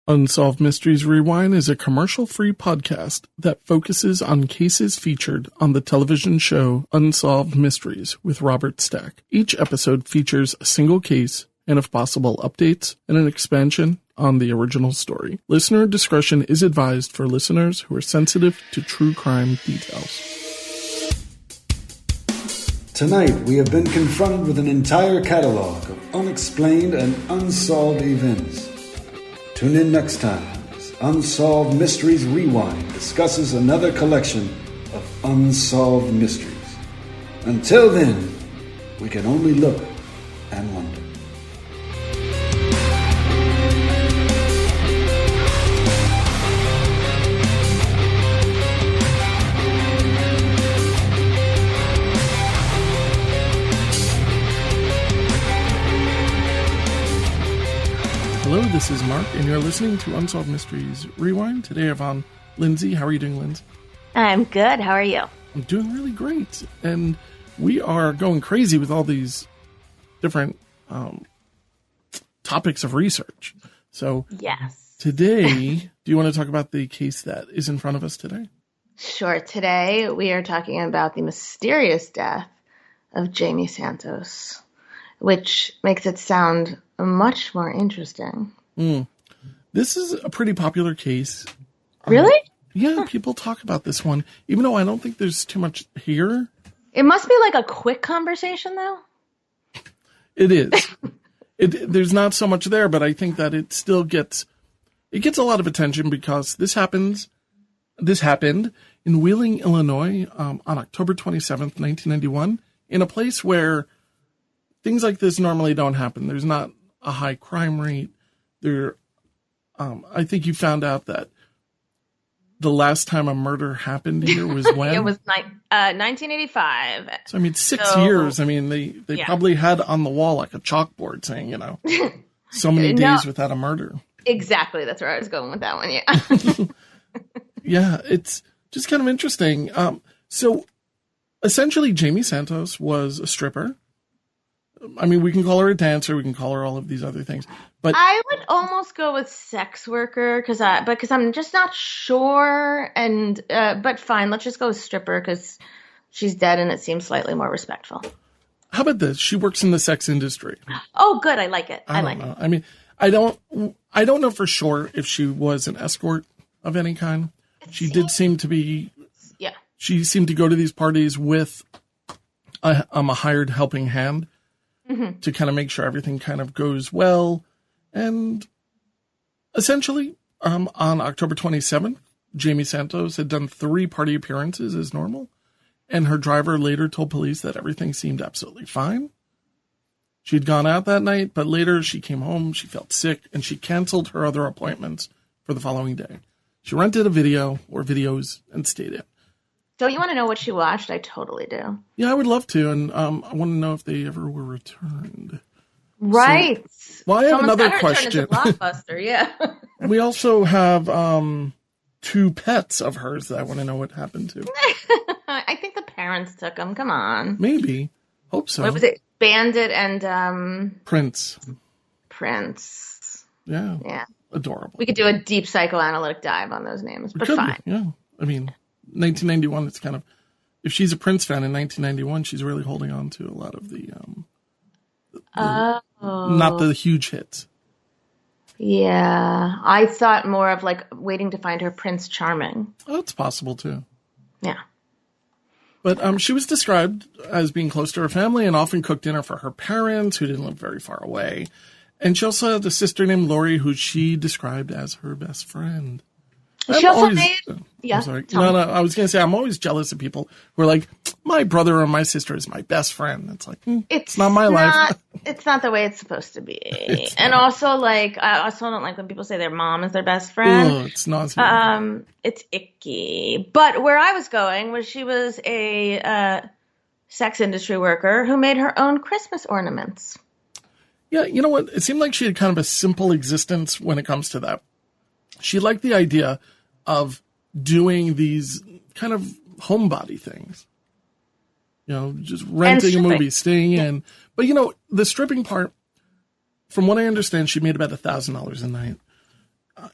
Unsolved Mysteries Rewind is a commercial-free podcast that focuses on cases featured on the television show Unsolved Mysteries with Robert Stack. Each episode features a single case and, if possible, updates and an expansion on the original story. Listener discretion is advised for listeners who are sensitive to true crime details. Tonight, we have been confronted with an entire catalog of unexplained and unsolved events. Tune in next time as Unsolved Mysteries Rewind discusses another collection of unsolved mysteries. Until then, we can only look and wonder. Hello, this is Mark, and you're listening to Unsolved Mysteries Rewind. Today I'm on Lindsay. How are you doing, Lindsay? I'm good. How are you? I'm doing really great. And we are going crazy with all these different topics of research. So yes. Today, do you want to talk about the case that is in front of us today? Sure. Today we are talking about the mysterious death of Jamie Santos, which makes it sound much more interesting. This is a pretty popular case. Really? Yeah, people talk about this one, even though I don't think there's too much here. It must be like a quick conversation, though. It is. There's not so much there, but I think that it still gets a lot of attention because this happened in Wheeling, Illinois, on October 27th, 1991, in a place where things like this normally don't happen. There's not a high crime rate. I think you found out that the last time a murder happened here was when? It was 1985. So, I mean, 6 years. I mean, they probably had on the wall like a chalkboard saying, so many days without a murder. Exactly. That's where I was going with that one, yeah. Yeah, it's just kind of interesting. So, essentially, Jamie Santos was a stripper. I mean, we can call her a dancer. We can call her all of these other things. But I would almost go with sex worker because I'm just not sure. But fine, let's just go with stripper because she's dead and it seems slightly more respectful. How about this? She works in the sex industry. Oh, good. I like it. I like it. I mean, I don't know for sure if she was an escort of any kind. She did seem to be. Yeah. She seemed to go to these parties with a hired helping hand. Mm-hmm. To kind of make sure everything kind of goes well. And essentially, on October 27th, Jamie Santos had done 3 party appearances as normal. And her driver later told police that everything seemed absolutely fine. She'd gone out that night, but later she came home, she felt sick, and she canceled her other appointments for the following day. She rented a video or videos and stayed in. Don't you want to know what she watched? I totally do. Yeah, I would love to, and I want to know if they ever were returned. Right. So, well, I have another question. Blockbuster, yeah. We also have 2 pets of hers that I want to know what happened to. I think the parents took them. Come on. Maybe. Hope so. What was it? Bandit and Prince. Yeah. Yeah. Adorable. We could do a deep psychoanalytic dive on those names, but fine. Yeah. I mean, 1991, it's kind of, if she's a Prince fan in 1991, she's really holding on to a lot of the not the huge hits. Yeah. I thought more of like waiting to find her Prince Charming. Oh, it's possible too. Yeah. But she was described as being close to her family and often cooked dinner for her parents who didn't live very far away. And she also had a sister named Lori who she described as her best friend. She also I'm sorry. No, I was going to say, I'm always jealous of people who are like, my brother or my sister is my best friend. It's like, it's not my life. It's not the way it's supposed to be. And also, like, I also don't like when people say their mom is their best friend. Oh, it's nauseating. It's icky. But where I was going was she was a sex industry worker who made her own Christmas ornaments. Yeah, you know what? It seemed like she had kind of a simple existence when it comes to that. She liked the idea of doing these kind of homebody things. Just renting a movie, staying in. But, the stripping part, from what I understand, she made about $1,000 a night.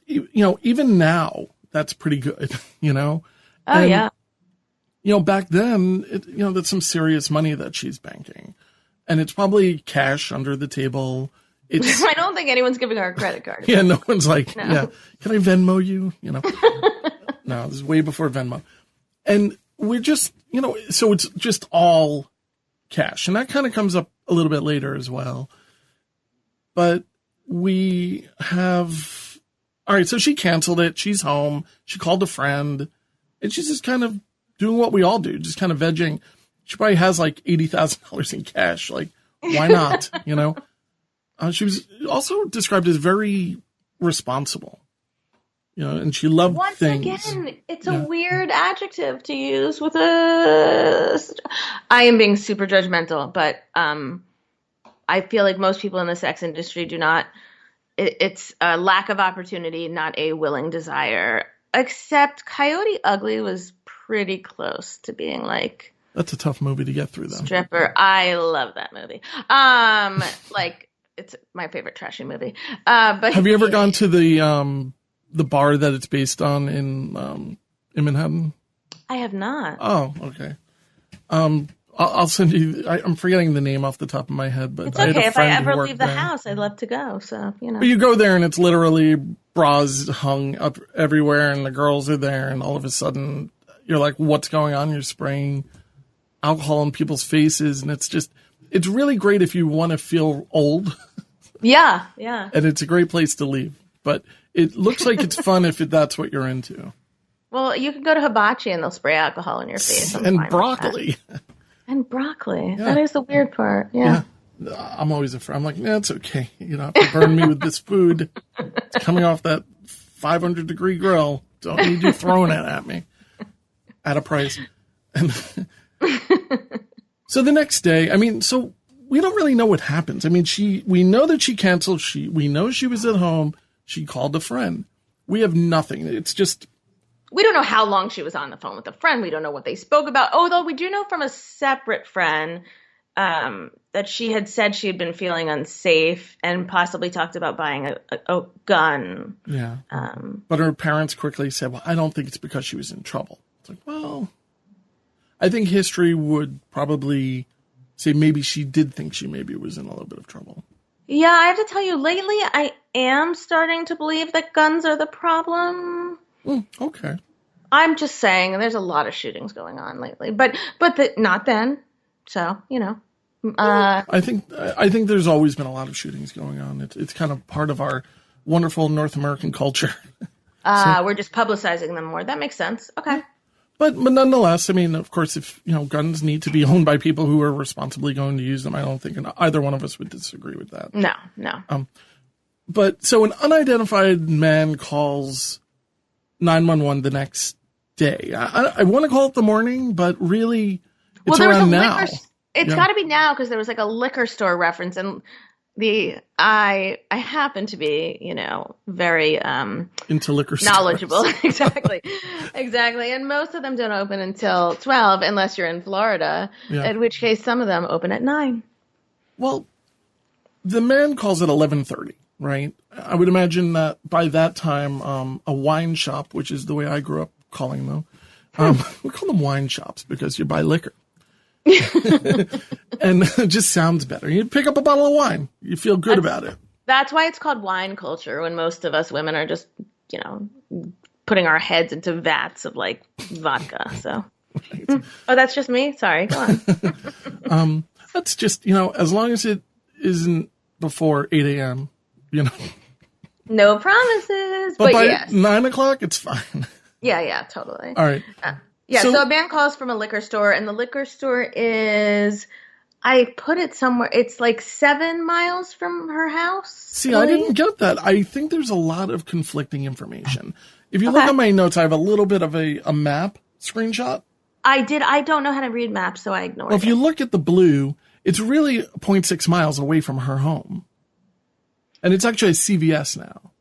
even now, that's pretty good, Oh, and, yeah. Back then, that's some serious money that she's banking. And it's probably cash under the table. I don't think anyone's giving her a credit card. Yeah, no one's like, can I Venmo you? No, this is way before Venmo. And we're just, so it's just all cash. And that kind of comes up a little bit later as well. But we have, all right, so she canceled it. She's home. She called a friend. And she's just kind of doing what we all do, just kind of vegging. She probably has like $80,000 in cash. Like, why not? She was also described as very responsible, and she loved things. Once again, it's a weird adjective to use with I am being super judgmental, but I feel like most people in the sex industry do not. It's a lack of opportunity, not a willing desire. Except Coyote Ugly was pretty close to being like. That's a tough movie to get through, though. Stripper. I love that movie. It's my favorite trashy movie. But have you ever gone to the bar that it's based on in Manhattan? I have not. Oh, okay. I'll send you. I'm forgetting the name off the top of my head, but it's okay. If I ever leave the house, I'd love to go. So But you go there and it's literally bras hung up everywhere, and the girls are there, and all of a sudden you're like, "What's going on?" You're spraying alcohol in people's faces, and it's really great if you want to feel old. Yeah. And it's a great place to leave. But it looks like it's fun if that's what you're into. Well, you can go to Hibachi and they'll spray alcohol in your face. And broccoli. And broccoli. Yeah. That is the weird part. Yeah. I'm always afraid. I'm like, it's okay. You don't have to burn me with this food. It's coming off that 500-degree grill. Don't need you throwing it at me. At a price. And so the next day, so we don't really know what happens. We know that she canceled. We know she was at home. She called a friend. We have nothing. It's just. We don't know how long she was on the phone with a friend. We don't know what they spoke about. Although we do know from a separate friend that she had said she had been feeling unsafe and possibly talked about buying a gun. Yeah. But her parents quickly said, well, I don't think it's because she was in trouble. It's like, well, I think history would probably say maybe she did think she maybe was in a little bit of trouble. Yeah, I have to tell you, lately I am starting to believe that guns are the problem. Okay. I'm just saying, there's a lot of shootings going on lately, but not then. So, I think there's always been a lot of shootings going on. It's kind of part of our wonderful North American culture. We're just publicizing them more. That makes sense. Okay. But nonetheless, of course, if, guns need to be owned by people who are responsibly going to use them, I don't think either one of us would disagree with that. No. But so an unidentified man calls 911 the next day. I want to call it the morning, but really it's around now. It's got to be now because there was like a liquor store reference, and I happen to be, very into liquor stores. Knowledgeable. Exactly. And most of them don't open until 12 unless you're in Florida, in which case some of them open at 9. Well, the man calls at 11:30, right? I would imagine that by that time, a wine shop, which is the way I grew up calling them, we call them wine shops because you buy liquor. And it just sounds better. You pick up a bottle of wine. You feel good about it. That's why it's called wine culture, when most of us women are just, putting our heads into vats of like vodka. So, right. Oh, that's just me. Sorry. Go on. That's just, as long as it isn't before 8 a.m., No promises. But by yes. 9 o'clock, it's fine. Yeah, totally. All right. So a man calls from a liquor store, and the liquor store is, I put it somewhere, it's like 7 miles from her house. See, I didn't get that. I think there's a lot of conflicting information. If you look at my notes, I have a little bit of a map screenshot. I don't know how to read maps, so I ignored it. Well, if you look at the blue, it's really 0.6 miles away from her home. And it's actually a CVS now.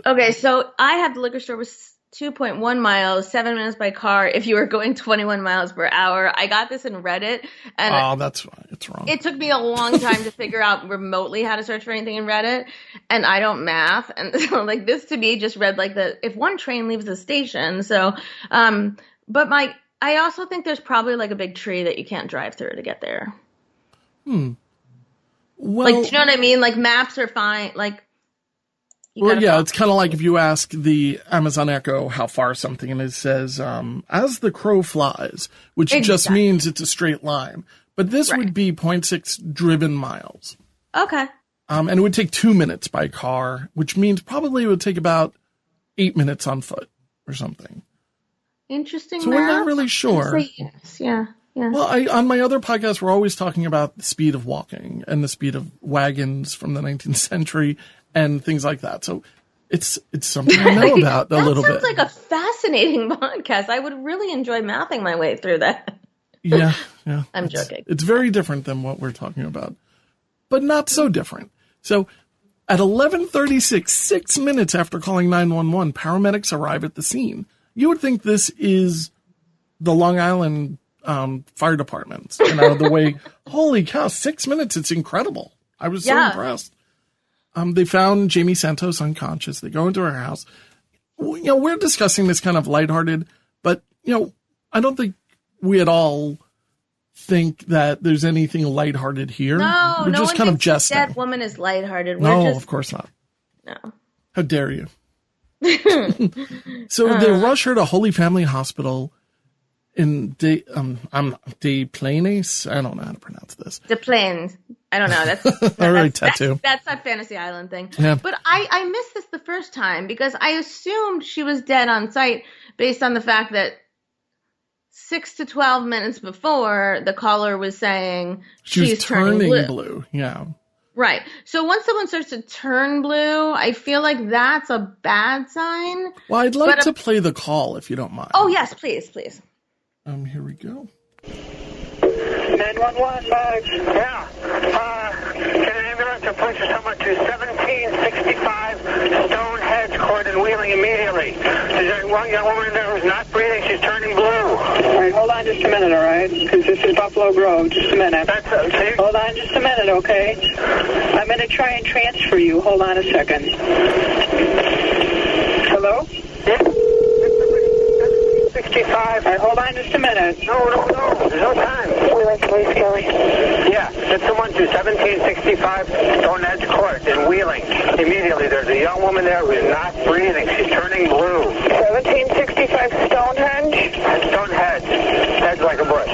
Okay, so I have the liquor store was 2.1 miles, 7 minutes by car if you were going 21 miles per hour. I got this in Reddit. And that's why it's wrong. It took me a long time to figure out remotely how to search for anything in Reddit. And I don't math. And so like this to me just read like if one train leaves the station. So, but I also think there's probably like a big tree that you can't drive through to get there. Well, like, do you know what I mean? Like maps are fine. Like, it's kind of like if you ask the Amazon Echo how far something, and it says, as the crow flies, which just means it's a straight line. But this would be 0.6 driven miles. Okay. And it would take 2 minutes by car, which means probably it would take about 8 minutes on foot or something. Interesting. So we're not really sure. Yes. Yeah. Yeah. Well, on my other podcast, we're always talking about the speed of walking and the speed of wagons from the 19th century and things like that. So it's something I know about a little bit. That sounds like a fascinating podcast. I would really enjoy mathing my way through that. Yeah. I'm joking. It's very different than what we're talking about, but not so different. So at 11:36, 6 minutes after calling 911, paramedics arrive at the scene. You would think this is the Long Island fire departments, the way, holy cow, 6 minutes. It's incredible. I was so impressed. They found Jamie Santos unconscious. They go into her house. We're discussing this kind of lighthearted, but, I don't think we at all think that there's anything lighthearted here. No, we're just kind of jesting. That woman is lighthearted. Of course not. No. How dare you? So they rush her to Holy Family Hospital in Des Plaines. I don't know how to pronounce this. Des Plaines. I don't know. That's all right. Tattoo. That's that Fantasy Island thing. Yeah. But I missed this the first time because I assumed she was dead on sight based on the fact that 6 to 12 minutes before the caller was saying she's turning blue. Yeah. Right. So once someone starts to turn blue, I feel like that's a bad sign. Well, I'd like to play the call if you don't mind. Oh, yes, please. Here we go. 911, Max. Yeah. Can an ambulance or police or someone to 1765 Stonehenge Court in Wheeling immediately? There's one young woman there who's not breathing. She's turning blue. All right, hold on just a minute, all right? Because this is Buffalo Grove. Just a minute. Hold on just a minute, okay? I'm going to try and transfer you. Hold on a second. Hello? 65. All right, hold on just a minute. No. There's no time. Wheeling Police, Kelly. Yeah, get someone to 1765 Stonehenge Court in Wheeling. Immediately, there's a young woman there who's not breathing. She's turning blue. 1765 Stonehenge? Stonehenge. Hedge like a bush.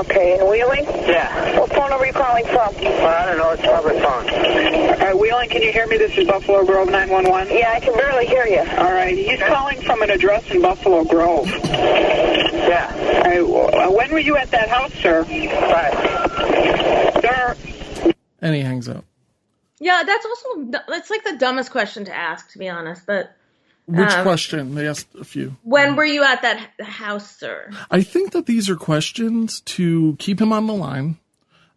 Okay, in Wheeling? Yeah. What phone are we calling from? Well, I don't know. It's public phone. All right, Wheeling, can you hear me? This is Buffalo Grove 911. Yeah, I can barely hear you. All right, he's calling from an address in Buffalo Grove. Yeah. All right, when were you at that house, sir? 5. Sir? And he hangs up. Yeah, that's like the dumbest question to ask, to be honest. But which question? They asked a few. When were you at that house, sir? I think that these are questions to keep him on the line.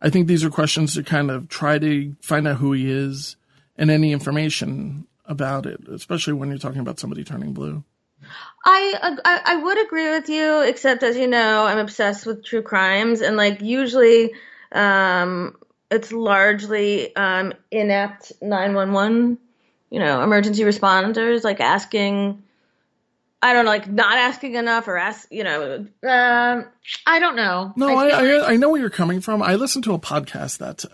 I think these are questions to kind of try to find out who he is and any information about it, especially when you're talking about somebody turning blue. I would agree with you, except as you know, I'm obsessed with true crimes, and like usually, it's largely inept 911, emergency responders, like asking, I don't know, like not asking enough or I don't know. No, I know where you're coming from. I listened to a podcast that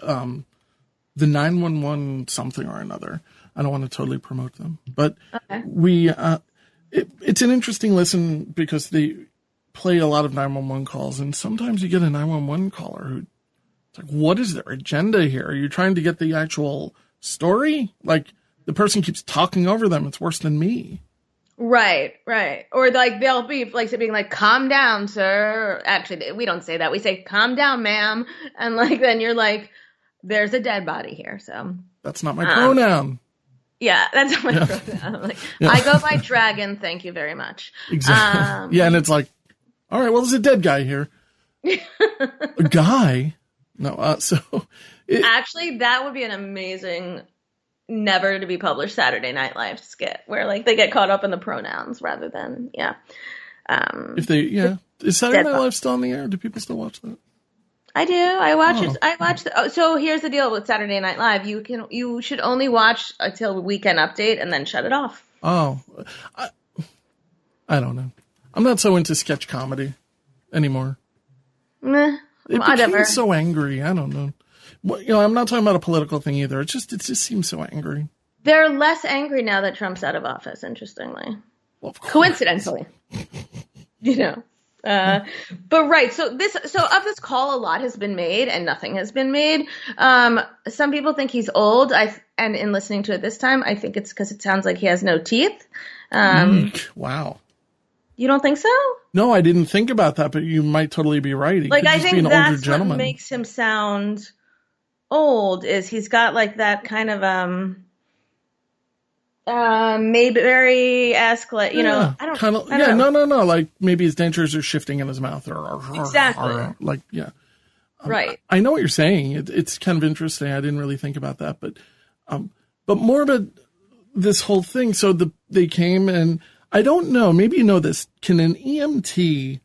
the 911 something or another. I don't want to totally promote them, but we. It's an interesting listen because they play a lot of 911 calls, and sometimes you get a 911 caller who, it's like, what is their agenda here? Are you trying to get the actual story? Like, the person keeps talking over them. It's worse than me. Right. Or like they'll be like being like, calm down, sir. Actually, we don't say that. We say, calm down, ma'am. And like, then you're like, there's a dead body here. So that's not my pronoun. Yeah, that's my pronoun. Like, I go by dragon. Thank you very much. Exactly. And it's like, all right, well, there's a dead guy here. A guy? No. Actually, that would be an amazing never to be published Saturday Night Live skit where like they get caught up in the pronouns rather than is Saturday Night Live still on the air? Do people still watch that? I do. I watch it. I watch. So here's the deal with Saturday Night Live. You should only watch until Weekend Update and then shut it off. Oh, I don't know. I'm not so into sketch comedy anymore. Meh. It became so angry. I don't know. Well, I'm not talking about a political thing either. It just seems so angry. They're less angry now that Trump's out of office. Interestingly, well, coincidentally, But right, so of this call, a lot has been made and nothing has been made. Some people think he's old. And in listening to it this time, I think it's because it sounds like he has no teeth. Wow. You don't think so? No, I didn't think about that, but you might totally be right. He I think that's what makes him sound old. Is he's got like that kind of Mayberry-esque, like, I don't know. No. Like maybe his dentures are shifting in his mouth exactly. Right. I know what you're saying. It's kind of interesting. I didn't really think about that, but more about this whole thing. So they came and I don't know, maybe you know this. Can an EMT,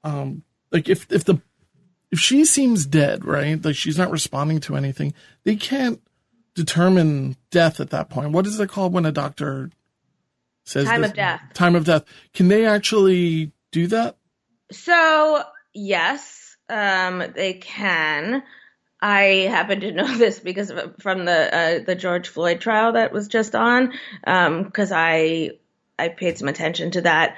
like if she seems dead, right? Like she's not responding to anything, they can't determine death at that point. What is it called when a doctor says time of death? Time of death. Can they actually do that? So yes, they can. I happen to know this because from the George Floyd trial that was just on, because I paid some attention to that.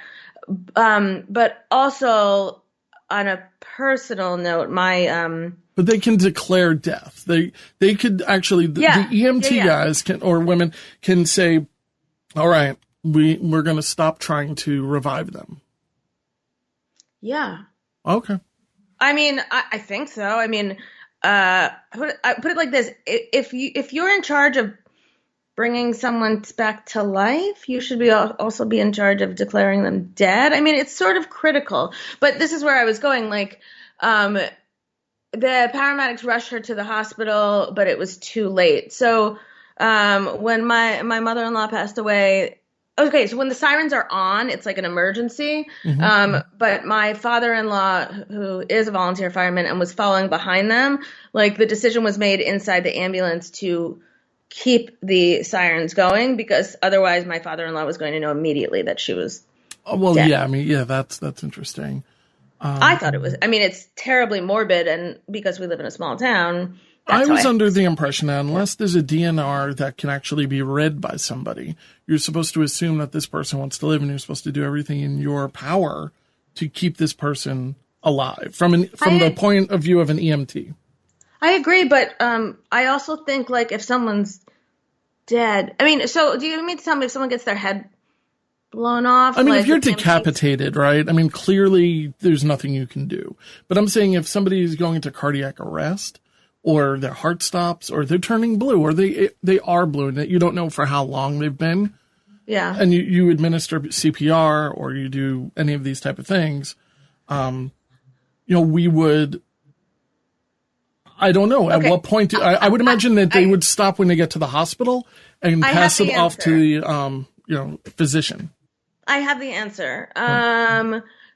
But also on a personal note, but they can declare death. They could actually the EMT guys can, or women can say, all right, we're going to stop trying to revive them. Yeah. Okay. I mean, I think so. I mean, I put it like this: if you're in charge of bringing someone back to life, you should also be in charge of declaring them dead. I mean, it's sort of critical. But this is where I was going. Like, the paramedics rushed her to the hospital, but it was too late. So when my mother-in-law passed away. Okay, so when the sirens are on, it's like an emergency. Mm-hmm. But my father-in-law, who is a volunteer fireman and was following behind them, like the decision was made inside the ambulance to keep the sirens going because otherwise my father-in-law was going to know immediately that she was dead. Yeah, I mean, that's interesting. I thought it was, I mean, it's terribly morbid, and because we live in a small town, I was under the impression that unless there's a DNR that can actually be read by somebody, you're supposed to assume that this person wants to live, and you're supposed to do everything in your power to keep this person alive from the point of view of an EMT. I agree, but I also think like if someone's dead, I mean, so do you mean to tell me if someone gets their head blown off? I mean, if you're decapitated, right? I mean, clearly there's nothing you can do. But I'm saying if somebody is going into cardiac arrest, or their heart stops, or they're turning blue, or they are blue, and that you don't know for how long they've been. Yeah. And you administer CPR, or you do any of these type of things. We would, I don't know, at what point I would imagine that they would stop when they get to the hospital and pass it off to the, physician. I have the answer.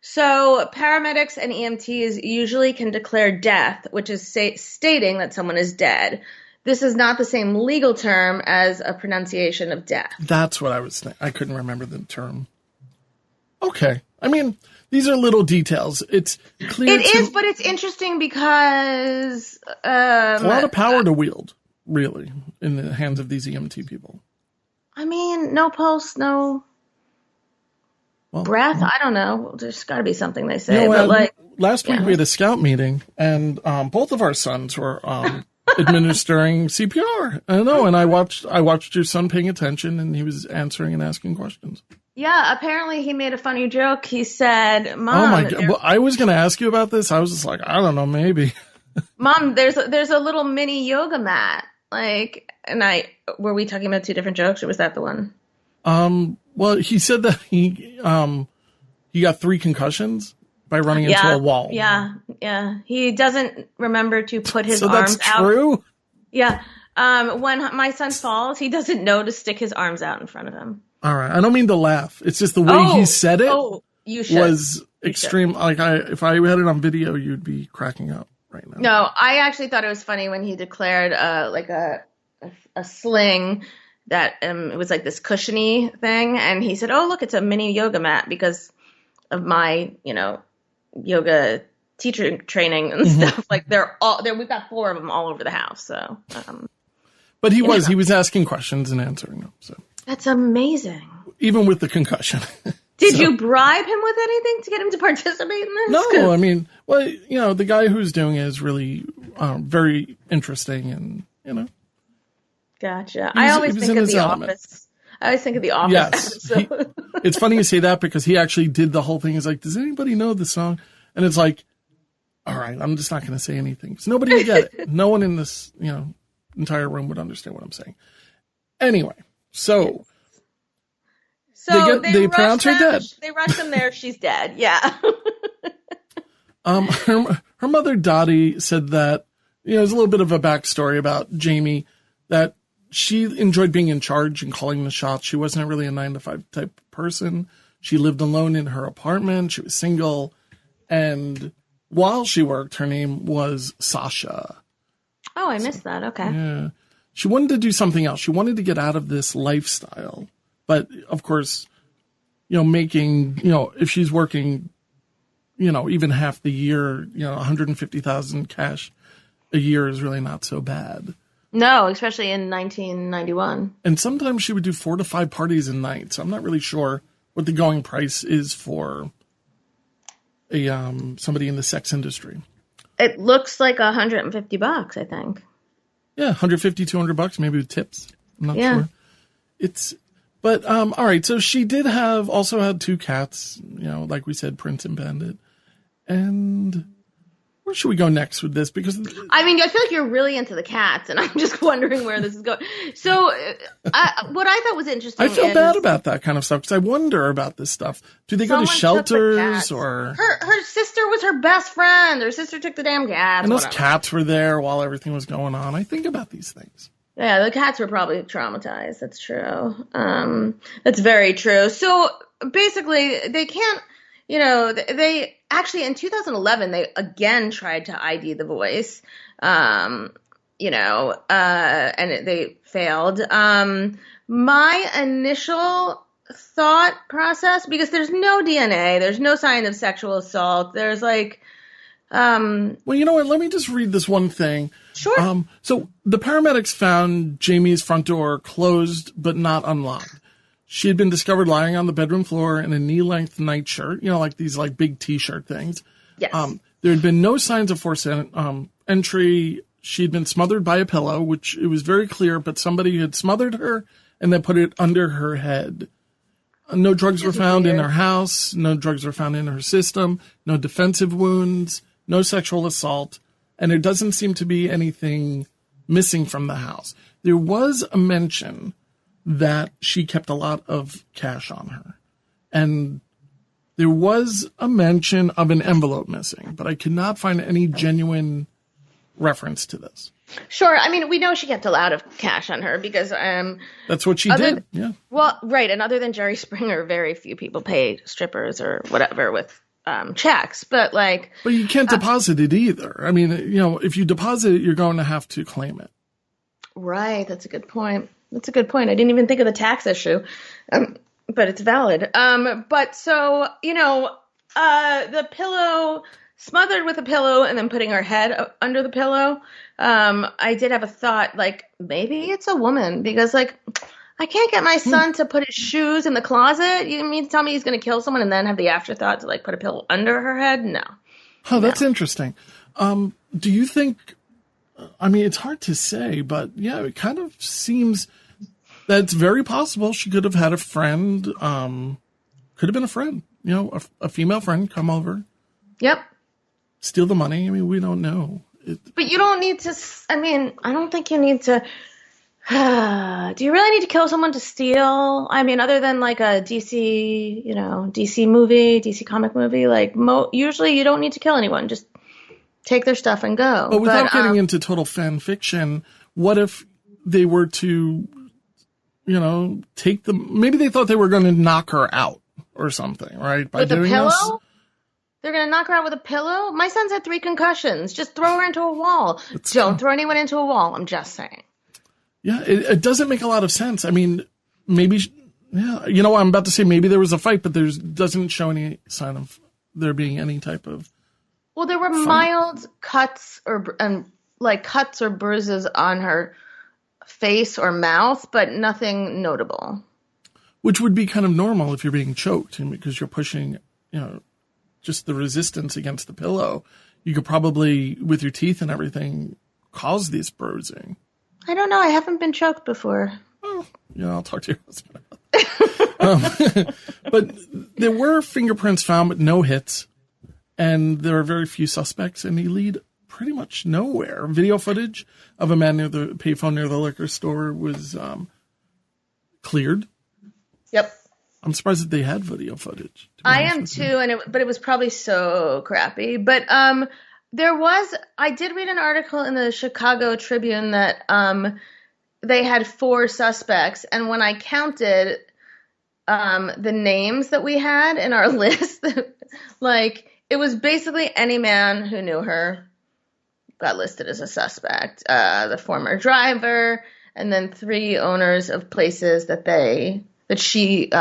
So paramedics and EMTs usually can declare death, which is stating that someone is dead. This is not the same legal term as a pronunciation of death. That's what I was thinking. I couldn't remember the term. Okay. I mean, these are little details. It's clear. It is, but it's interesting because a lot of power to wield, really, in the hands of these EMT people. I mean, no pulse, no breath. I don't know. There's got to be something they say. But last week we had a scout meeting, and both of our sons were administering CPR. I know, and I watched your son paying attention, and he was answering and asking questions. Yeah, apparently he made a funny joke. He said, "Mom." Oh my God! Well, I was going to ask you about this. I was just like, I don't know, maybe. Mom, there's a little mini yoga mat. Were we talking about two different jokes, or was that the one? Well, he said that he got 3 concussions by running into a wall. Yeah. He doesn't remember to put his arms out. So that's true? Yeah. When my son falls, he doesn't know to stick his arms out in front of him. All right. I don't mean to laugh. It's just the way he said it was extreme. Like if I had it on video, you'd be cracking up right now. No, I actually thought it was funny when he declared like a sling that it was like this cushiony thing, and he said, "Oh, look, it's a mini yoga mat because of my, yoga teacher training and stuff." Like they're all there. We've got 4 of them all over the house. So, but he was asking questions and answering them. So that's amazing. Even with the concussion. Did you bribe him with anything to get him to participate in this? No, I mean, well, the guy who's doing it is really very interesting, and Gotcha. I always think of The Office. Yes. It's funny you say that because he actually did the whole thing. He's like, does anybody know the song? And it's like, all right, I'm just not going to say anything because nobody would get it. No one in this, entire room would understand what I'm saying. Anyway, so they pronounce her dead. They rush him there. She's dead. Yeah. Her mother Dottie said that there's a little bit of a backstory about Jamie, that she enjoyed being in charge and calling the shots. She wasn't really a 9-to-5 type person. She lived alone in her apartment. She was single, and while she worked, her name was Sasha. Oh, I missed that. Okay. Yeah, she wanted to do something else. She wanted to get out of this lifestyle. But of course, making, if she's working, even half the year, $150,000 cash a year is really not so bad. No, especially in 1991. And sometimes she would do 4 to 5 parties a night. So I'm not really sure what the going price is for somebody in the sex industry. It looks like $150, I think. Yeah, $150, $200, maybe with tips. I'm not sure. But, all right, so she did also had 2 cats, like we said, Prince and Bandit. And where should we go next with this? Because I feel like you're really into the cats, and I'm just wondering where this is going. So what I thought was interesting. I feel bad about that kind of stuff because I wonder about this stuff. Do they go to shelters or? Her sister was her best friend. Her sister took the damn cats. And those cats were there while everything was going on. I think about these things. Yeah, the cats were probably traumatized. That's true. That's very true. So basically, they can't, they actually in 2011, they again tried to ID the voice, and they failed. My initial thought process, because there's no DNA, there's no sign of sexual assault. There's like, well, you know what? Let me just read this one thing. Sure. So the paramedics found Jamie's front door closed but not unlocked. She had been discovered lying on the bedroom floor in a knee-length nightshirt, like these like big T-shirt things. Yes. There had been no signs of forced entry. She'd been smothered by a pillow, which it was very clear, but somebody had smothered her and then put it under her head. No drugs were found in her house. No drugs were found in her system. No defensive wounds. No sexual assault. And there doesn't seem to be anything missing from the house. There was a mention that she kept a lot of cash on her. And there was a mention of an envelope missing, but I could not find any genuine reference to this. Sure. We know she kept a lot of cash on her because that's what she did. Yeah. Well, right. And other than Jerry Springer, very few people pay strippers or whatever with checks. But you can't deposit it either. If you deposit it, you're going to have to claim it. Right. That's a good point. I didn't even think of the tax issue, but it's valid. But so, the pillow, smothered with a pillow and then putting her head under the pillow. I did have a thought, maybe it's a woman because I can't get my son to put his shoes in the closet. You mean to tell me he's going to kill someone and then have the afterthought to put a pillow under her head? No. Oh, that's interesting. Do you think, it's hard to say, but yeah, it kind of seems that it's very possible she could have had a friend, could have been a friend, a female friend come over. Yep. Steal the money. We don't know. But you don't need to, I don't think you need to, do you really need to kill someone to steal? Other than a DC, DC movie, DC comic movie, usually you don't need to kill anyone. Just take their stuff and go. But without getting into total fan fiction, what if they were to, maybe they thought they were going to knock her out or something, right? By with doing a pillow? This. They're going to knock her out with a pillow? My son's had 3 concussions. Just throw her into a wall. Don't throw anyone into a wall. I'm just saying. Yeah, it doesn't make a lot of sense. I mean, maybe, I'm about to say maybe there was a fight, but doesn't show any sign of there being any type of. Well, there were mild cuts or bruises on her face or mouth, but nothing notable. Which would be kind of normal if you're being choked, because you're pushing, just the resistance against the pillow. You could probably, with your teeth and everything, cause this bruising. I don't know. I haven't been choked before. Oh, I'll talk to your husband about that. But there were fingerprints found, but no hits. And there are very few suspects, and they lead pretty much nowhere. Video footage of a man near the payphone near the liquor store was cleared. Yep. I'm surprised that they had video footage. I am too, but it was probably so crappy. But I did read an article in the Chicago Tribune that they had 4 suspects, and when I counted the names that we had in our list, it was basically any man who knew her got listed as a suspect. The former driver, and then 3 owners of places that she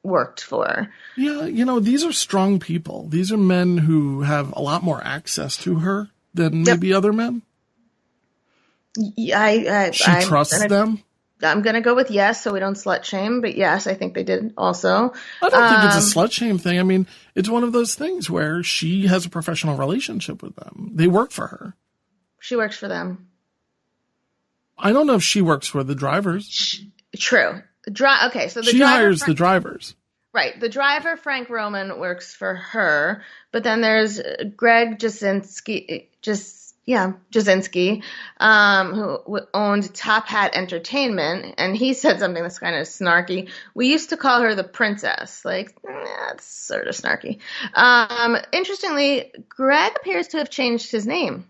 worked for. Yeah, these are strong people. These are men who have a lot more access to her than maybe other men. Yeah, she trusts them? I'm going to go with yes, so we don't slut shame. But yes, I think they did also. I don't think it's a slut shame thing. I mean, it's one of those things where she has a professional relationship with them. They work for her. She works for them. I don't know if she works for the drivers. True. Okay, so she hires the drivers. Right. The driver, Frank Roman, works for her. But then there's Greg Jasinski, who owned Top Hat Entertainment, and he said something that's kind of snarky. We used to call her the princess. That's sort of snarky. Interestingly, Greg appears to have changed his name.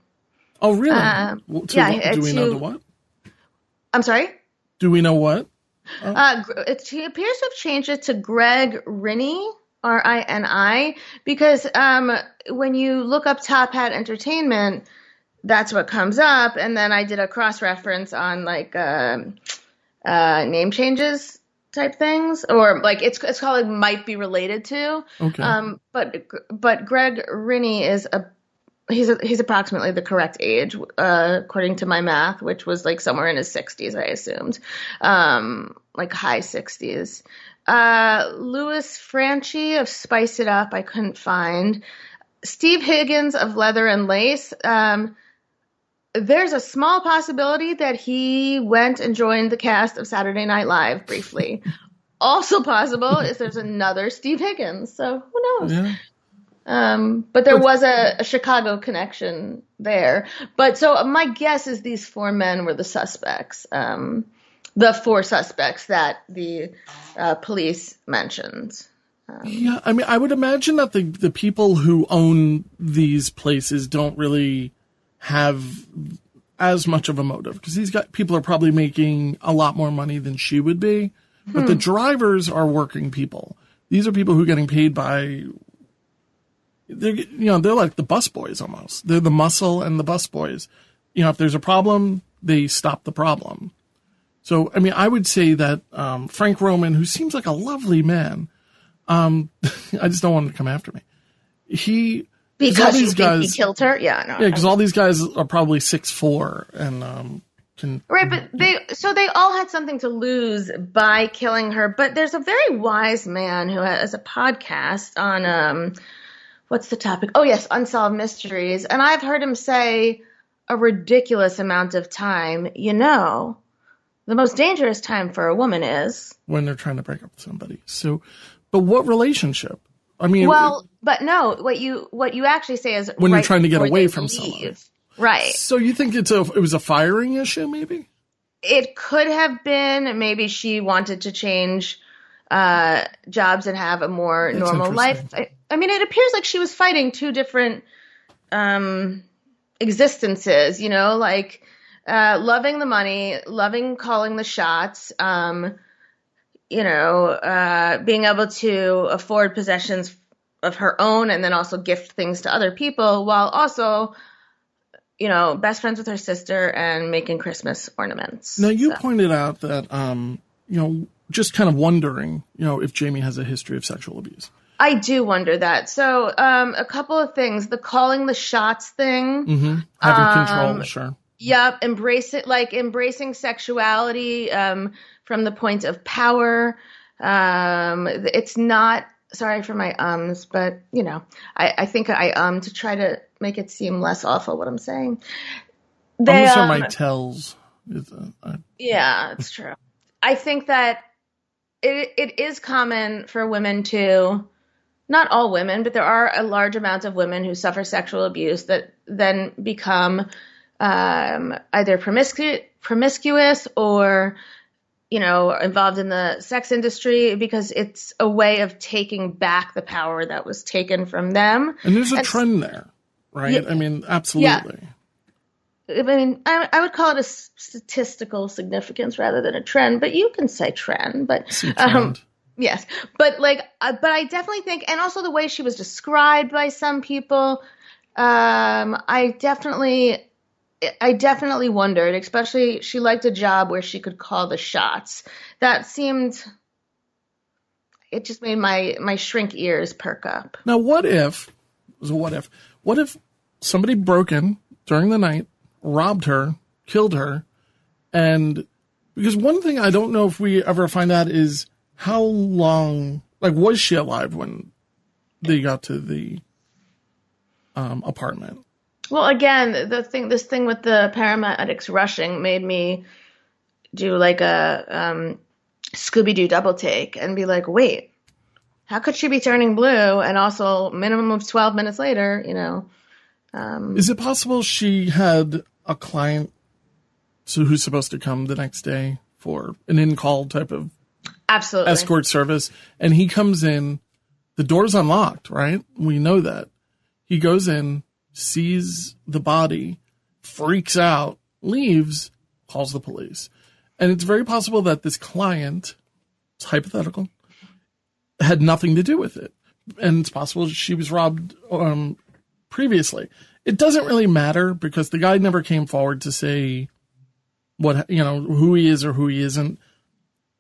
Oh, really? Do we know what? I'm sorry? Do we know what? Oh. He appears to have changed it to Greg Rini, Rini, because when you look up Top Hat Entertainment, that's what comes up. And then I did a cross-reference on name changes type things, or it's called might be related to. Okay. But Greg Rini is he's approximately the correct age, according to my math, which was somewhere in his 60s, I assumed, high 60s. Louis Franchi of Spice It Up, I couldn't find. Steve Higgins of Leather and Lace. There's a small possibility that he went and joined the cast of Saturday Night Live briefly. Also possible is there's another Steve Higgins. So who knows? Yeah. But there was a Chicago connection there. But so my guess is these 4 men were the suspects, the 4 suspects that the police mentioned. Yeah, I mean, I would imagine that the people who own these places don't really have as much of a motive, because these people are probably making a lot more money than she would be. But the drivers are working people. These are people who are getting paid by. They're like the bus boys almost. They're the muscle and the bus boys. If there's a problem, they stop the problem. So, I mean, I would say that Frank Roman, who seems like a lovely man, I just don't want him to come after me. Because he killed her? Yeah, no. Yeah, because all these guys are probably 6'4" and can. Right, but they all had something to lose by killing her. But there's a very wise man who has a podcast on what's the topic? Oh, yes, Unsolved Mysteries. And I've heard him say a ridiculous amount of time, the most dangerous time for a woman is when they're trying to break up with somebody. So, but what relationship? I mean, but no, what you actually say is when you're trying to get away from someone. Right. So you think it was a firing issue, maybe? It could have been. Maybe she wanted to change jobs and have a more normal life. I mean, it appears like she was fighting 2 different existences, loving the money, loving calling the shots, being able to afford possessions of her own and then also gift things to other people while also, best friends with her sister and making Christmas ornaments. Now, you pointed out that, just kind of wondering, if Jamie has a history of sexual abuse. I do wonder that. So, a couple of things. The calling the shots thing. Mm-hmm. Having control, sure. Yep. Embracing sexuality from the point of power. It's not, sorry for my ums, but, I think I to try to make it seem less awful what I'm saying. Those are my tells. Yeah, it's true. I think that it is common for women to, not all women, but there are a large amount of women who suffer sexual abuse that then become either promiscuous or, involved in the sex industry because it's a way of taking back the power that was taken from them. And there's a trend there, right? Yeah, I mean, absolutely. Yeah. I mean, I would call it a statistical significance rather than a trend, but you can say trend, but yes, but I definitely think, and also the way she was described by some people, I definitely wondered, especially she liked a job where she could call the shots. That seemed, it just made my shrink ears perk up. Now, what if somebody broke in during the night, robbed her, killed her, and because one thing I don't know if we ever find out is how long, was she alive when they got to the apartment? Well, again, this thing with the paramedics rushing made me do a Scooby-Doo double take and be like, wait, how could she be turning blue? And also minimum of 12 minutes later, Is it possible she had a client who's supposed to come the next day for an in-call type of absolutely escort service, and he comes in, the door's unlocked, right? We know that. He goes in, sees the body, freaks out, leaves, calls the police. And it's very possible that this client, it's hypothetical, had nothing to do with it. And it's possible she was robbed previously. It doesn't really matter because the guy never came forward to say who he is or who he isn't.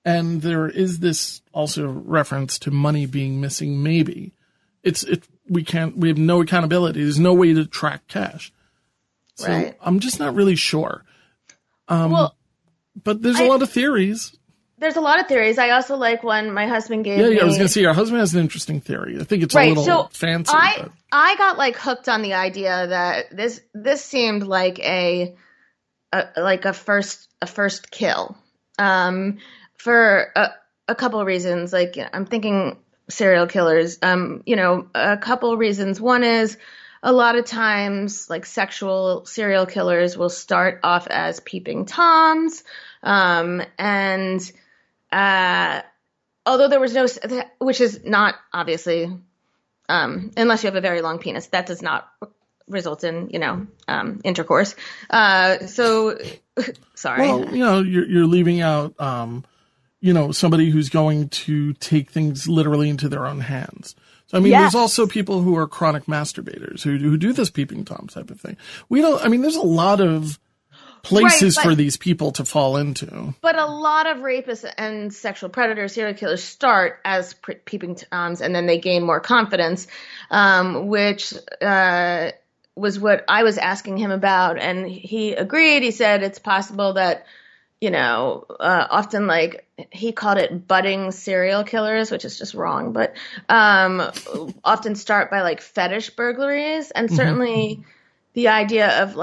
And there is this also reference to money being missing. Maybe we have no accountability. There's no way to track cash. So right. I'm just not really sure. But there's a lot of theories. There's a lot of theories. I also like one my husband gave me. Yeah, I was going to say, your husband has an interesting theory. I think it's a little fancy. I got hooked on the idea that this seemed like a first kill, for a couple of reasons. I'm thinking serial killers. A couple of reasons. One is a lot of times, sexual serial killers will start off as peeping toms, and although there was no, which is not obviously, unless you have a very long penis, that does not result in, intercourse. So sorry. Well, you're leaving out, somebody who's going to take things literally into their own hands. So, There's also people who are chronic masturbators who do this peeping Tom type of thing. There's a lot of places for these people to fall into. But a lot of rapists and sexual predators, serial killers start as peeping Toms and then they gain more confidence, which was what I was asking him about. And he agreed. He said it's possible that, often he called it budding serial killers, which is just wrong, but often start by fetish burglaries. And certainly the idea of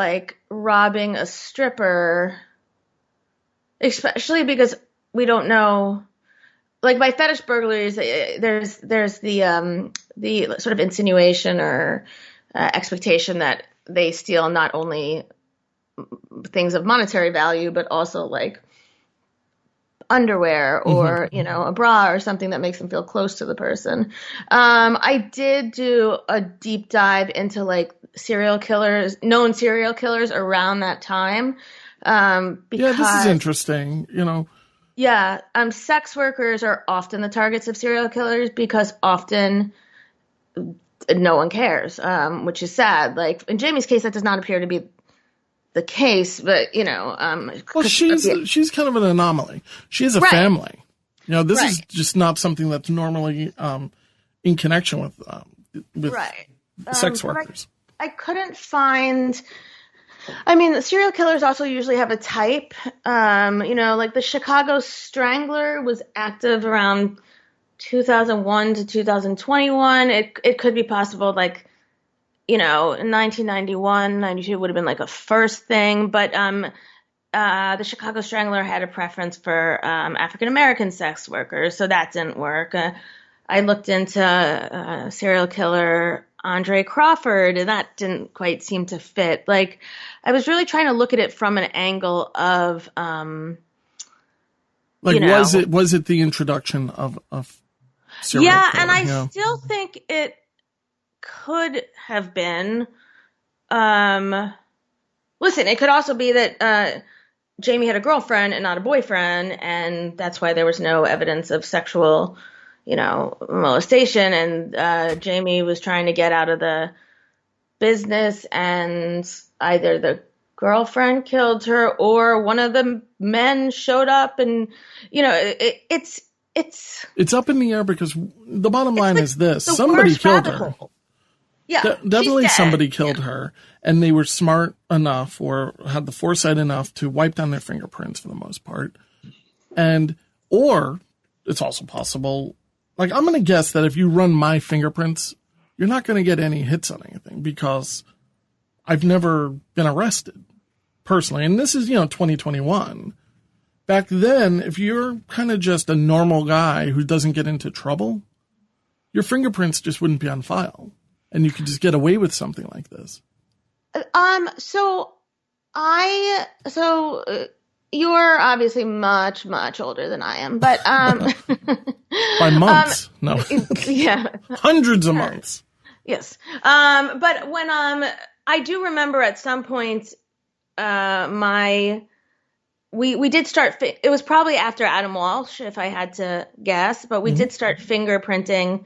robbing a stripper, especially because we don't know, by fetish burglaries, there's the sort of insinuation or expectation that they steal not only things of monetary value, but also underwear or, a bra or something that makes them feel close to the person. I did do a deep dive into known serial killers around that time. Because, this is interesting, Yeah, sex workers are often the targets of serial killers because often no one cares, which is sad. Like in Jamie's case, that does not appear to be the case, but well, she's kind of an anomaly. She has a family. This is just not something that's normally in connection with sex workers. I couldn't find. I mean, the serial killers also usually have a type. Like the Chicago Strangler was active around 2001 to 2021. It could be possible, like, in 1991, 92 would have been like a first thing. But the Chicago Strangler had a preference for African-American sex workers, so that didn't work. I looked into serial killer Andre Crawford, and that didn't quite seem to fit. Like, I was really trying to look at it from an angle of, was it the introduction of serial killer? And I still think it could have been. Listen, it could also be that Jamie had a girlfriend and not a boyfriend, and that's why there was no evidence of sexual molestation, and Jamie was trying to get out of the business, and either the girlfriend killed her or one of the men showed up, and it's up in the air because the bottom line is this: somebody killed her. Yeah, definitely somebody killed her, and they were smart enough or had the foresight enough to wipe down their fingerprints for the most part, or it's also possible. Like, I'm going to guess that if you run my fingerprints, you're not going to get any hits on anything because I've never been arrested personally. And this is, 2021. Back then, if you're kind of just a normal guy who doesn't get into trouble, your fingerprints just wouldn't be on file and you could just get away with something like this. You're obviously much, much older than I am, but by months, no, yeah, hundreds of months. Yes, but when I do remember at some point, we did start. It was probably after Adam Walsh, if I had to guess, but we did start fingerprinting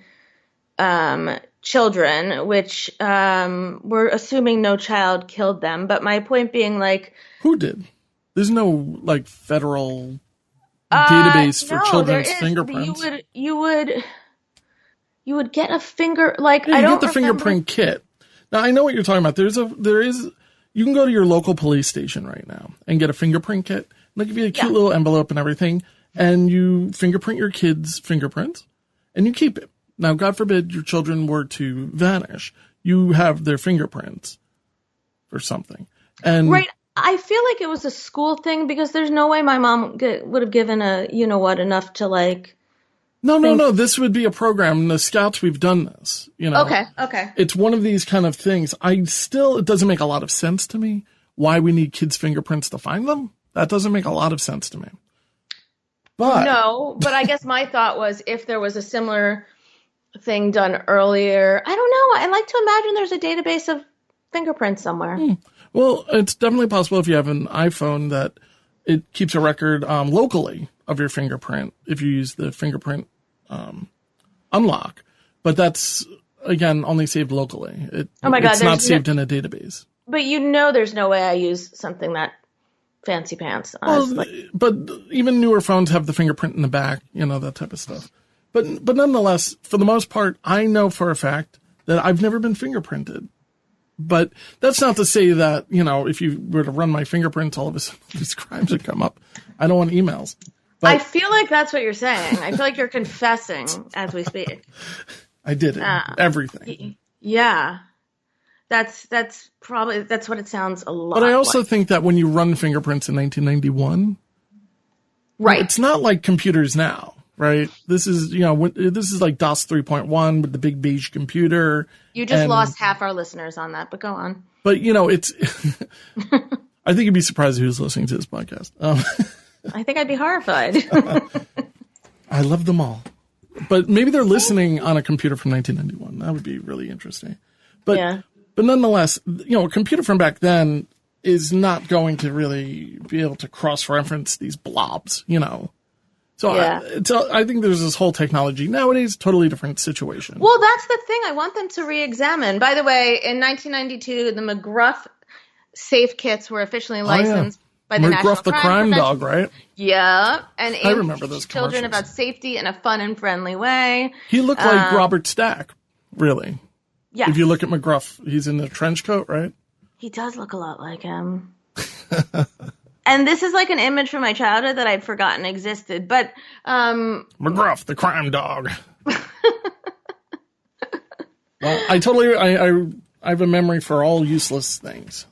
children, which we're assuming no child killed them. But my point being, like, who did? There's no federal database for children's fingerprints. You would get a finger I don't get the fingerprint kit. Now I know what you're talking about. There is you can go to your local police station right now and get a fingerprint kit. They'll give you a cute little envelope and everything, and you fingerprint your kids' fingerprints and you keep it. Now, God forbid your children were to vanish, you have their fingerprints or something. And right. I feel like it was a school thing because there's no way my mom would have given enough to like. No. This would be a program. In the Scouts, we've done this. Okay. It's one of these kind of things. It doesn't make a lot of sense to me why we need kids' fingerprints to find them. That doesn't make a lot of sense to me. But I guess my thought was if there was a similar thing done earlier. I don't know. I like to imagine there's a database of fingerprints somewhere. Well, it's definitely possible if you have an iPhone that it keeps a record locally of your fingerprint if you use the fingerprint unlock. But that's, again, only saved locally. It's not saved in a database. But there's no way I use something that fancy pants. But even newer phones have the fingerprint in the back, that type of stuff. But nonetheless, for the most part, I know for a fact that I've never been fingerprinted. But that's not to say that, if you were to run my fingerprints, all of a sudden these crimes would come up. I don't want emails. But I feel like that's what you're saying. I feel like you're confessing as we speak. I did it. Everything. Yeah. That's what it sounds a lot like. But I also like. think that when you run fingerprints in 1991, right, it's not like computers now. Right. This is, this is like DOS 3.1 with the big beige computer. You just lost half our listeners on that, but go on. But, it's, I think you'd be surprised who's listening to this podcast. I think I'd be horrified. I love them all. But maybe they're listening on a computer from 1991. That would be really interesting. But nonetheless, a computer from back then, is not going to really be able to cross-reference these blobs, So I think there's this whole technology nowadays, totally different situation. Well, that's the thing. I want them to re-examine. By the way, in 1992, the McGruff safe kits were officially licensed by the National McGruff the crime dog, right? Yeah, and I remember those children about safety in a fun and friendly way. He looked like Robert Stack, really. Yeah. If you look at McGruff, he's in the trench coat, right? He does look a lot like him. And this is like an image from my childhood that I'd forgotten existed. But McGruff, the crime dog. Well, I have a memory for all useless things.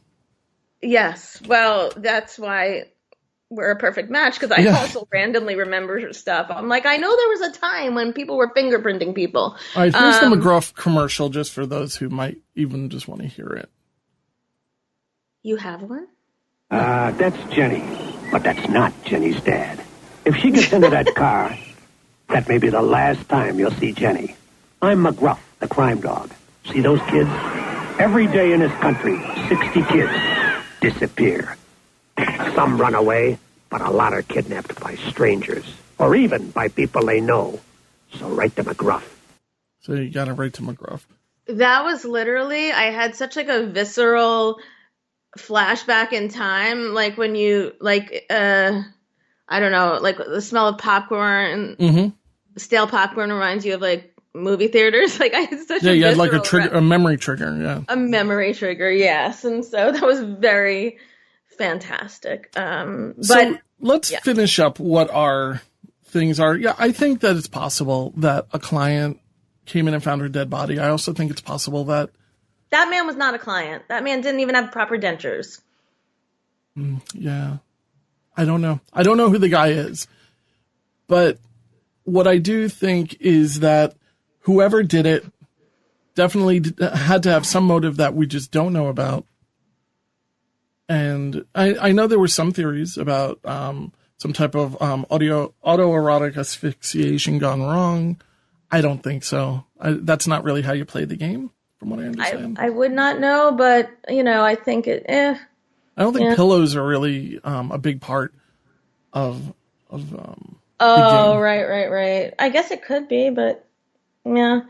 Yes. Well, that's why we're a perfect match, because I also randomly remember stuff. I'm like, I know there was a time when people were fingerprinting people. All right, here's the McGruff commercial, just for those who might even just want to hear it. You have one? That's Jenny, but that's not Jenny's dad. If she gets into that car, that may be the last time you'll see Jenny. I'm McGruff, the crime dog. See those kids? Every day in this country, 60 kids disappear. Some run away, but a lot are kidnapped by strangers, or even by people they know. So write to McGruff. So you gotta write to McGruff. That was literally, I had such like a visceral flashback in time, like when you I don't know, like the smell of popcorn, stale popcorn reminds you of like movie theaters. Like I had such you had like a memory trigger, a memory trigger, yes. And so that was very fantastic. So let's finish up what our things are. Yeah, I think that it's possible that a client came in and found her dead body. I also think it's possible that that man was not a client. That man didn't even have proper dentures. Yeah. I don't know. I don't know who the guy is. But what I do think is that whoever did it definitely had to have some motive that we just don't know about. And I know there were some theories about some type of autoerotic asphyxiation gone wrong. I don't think so. That's not really how you play the game, from what I understand. I would not know, but, I think I don't think pillows are really a big part of the game. Right. I guess it could be, but yeah.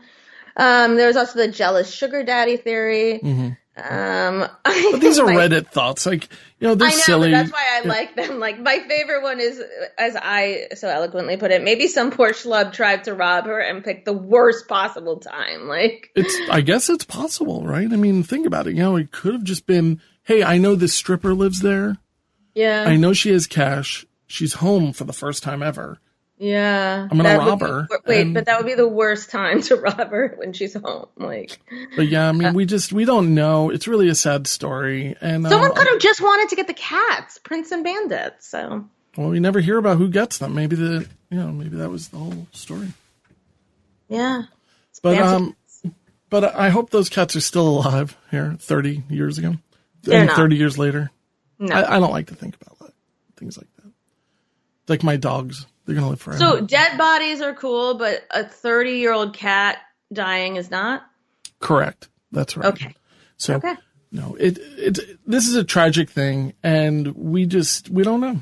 There was also the jealous sugar daddy theory. Mm-hmm. But these are Reddit thoughts, like they're silly. But that's why I like them. Like my favorite one is, as I so eloquently put it, maybe some poor schlub tried to rob her and picked the worst possible time. Like I guess it's possible, right? I mean, think about it. It could have just been, hey, I know this stripper lives there. Yeah, I know she has cash. She's home for the first time ever. Yeah, I'm gonna rob her. But that would be the worst time to rob her, when she's home. But yeah, I mean, we don't know. It's really a sad story, and someone could have just wanted to get the cats, Prince and Bandit. So well, we never hear about who gets them. Maybe maybe that was the whole story. Yeah, but I hope those cats are still alive here 30 years ago. They're not. 30 years later. No, I don't like to think about things like that. Like my dogs. They're going to live forever. So dead bodies are cool, but a 30-year-old cat dying is not? Correct. That's right. Okay. So, no, this is a tragic thing, and we don't know.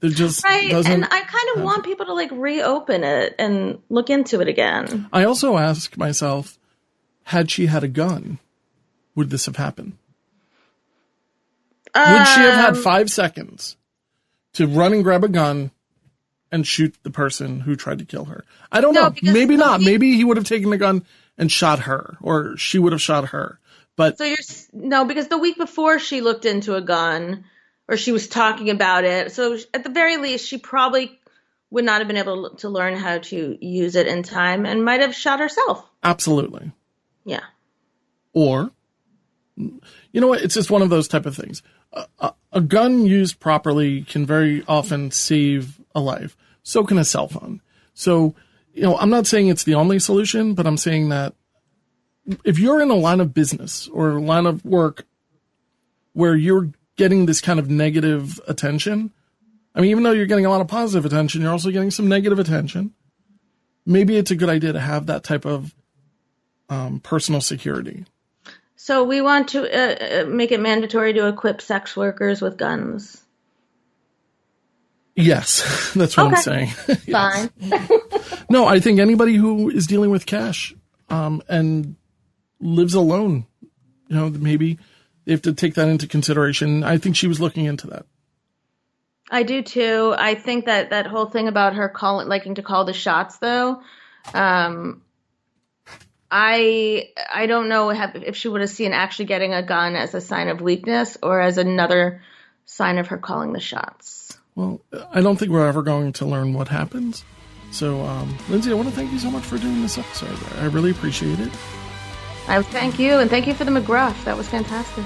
There just doesn't. And I kind of want people to reopen it and look into it again. I also ask myself, had she had a gun, would this have happened? Would she have had 5 seconds to run and grab a gun and shoot the person who tried to kill her? I don't know. Maybe not. Maybe he would have taken the gun and shot her, or she would have shot her. But because the week before she looked into a gun, or she was talking about it. So at the very least, she probably would not have been able to learn how to use it in time, and might have shot herself. Absolutely. Yeah. Or, you know what? It's just one of those type of things. A gun used properly can very often save a life. So can a cell phone. So, I'm not saying it's the only solution, but I'm saying that if you're in a line of business or a line of work where you're getting this kind of negative attention, I mean, even though you're getting a lot of positive attention, you're also getting some negative attention. Maybe it's a good idea to have that type of personal security. So we want to make it mandatory to equip sex workers with guns. Yes, that's what I'm saying. Fine. No, I think anybody who is dealing with cash and lives alone, maybe they have to take that into consideration. I think she was looking into that. I do too. I think that whole thing about her liking to call the shots, though, I don't know if she would have seen actually getting a gun as a sign of weakness or as another sign of her calling the shots. Well, I don't think we're ever going to learn what happens. So, Lindsay, I want to thank you so much for doing this episode. I really appreciate it. I thank you, and thank you for the McGruff. That was fantastic.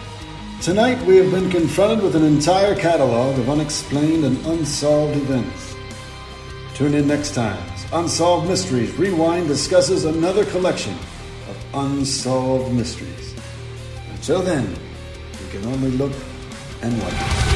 Tonight we have been confronted with an entire catalog of unexplained and unsolved events. Tune in next time as Unsolved Mysteries Rewind discusses another collection of unsolved mysteries. Until then, we can only look and wonder.